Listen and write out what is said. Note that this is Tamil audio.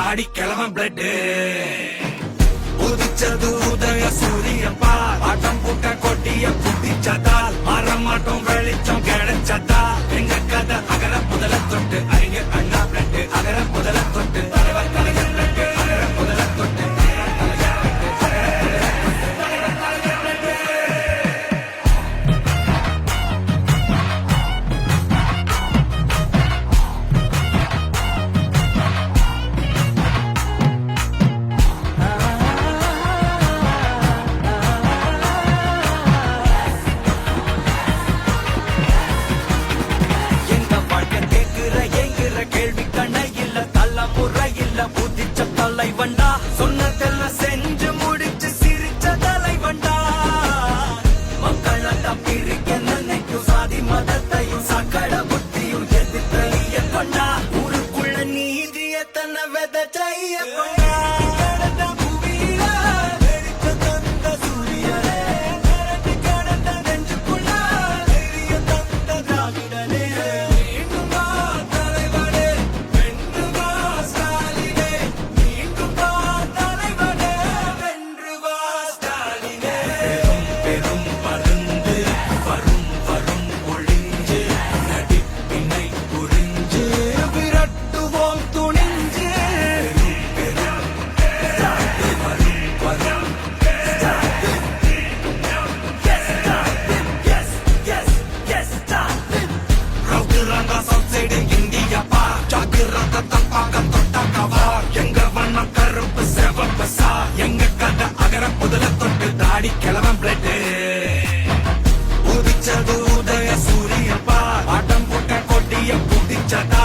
தாடி கிழவன் பிளட் உதிச்சது உதய சூரியப்பா ஆட்டம் பூட்ட கொட்டிய புத்திச்சதால் மாறமாட்டோம் வெளிச்சம் கிடைச்சதா எங்க கதை அகர முதல தொட்டு அறிஞர் அண்ணா பிளட் அகர முதல தொட்டு தலைவர் கலைஞர் பிளட் அகர முதல தொட்டு தலைவண்டா சொன்னதெல்லாம் செஞ்சு முடிச்சு சிரிச்ச தலைவண்டா மக்கள் பிரிக்க நினைக்கும் சாதி மதத்தையும் சக்கட புத்தியும் எதிர்த்தைய கொண்டா ஊருக்குள்ள நீதிய தன்னை விதைச்சைய கொண்டா கிழவன் பிளட் உதிச்சது உதய சூரியப்பா ஆட்டம் போட்ட கொட்டிய புதிச்சதா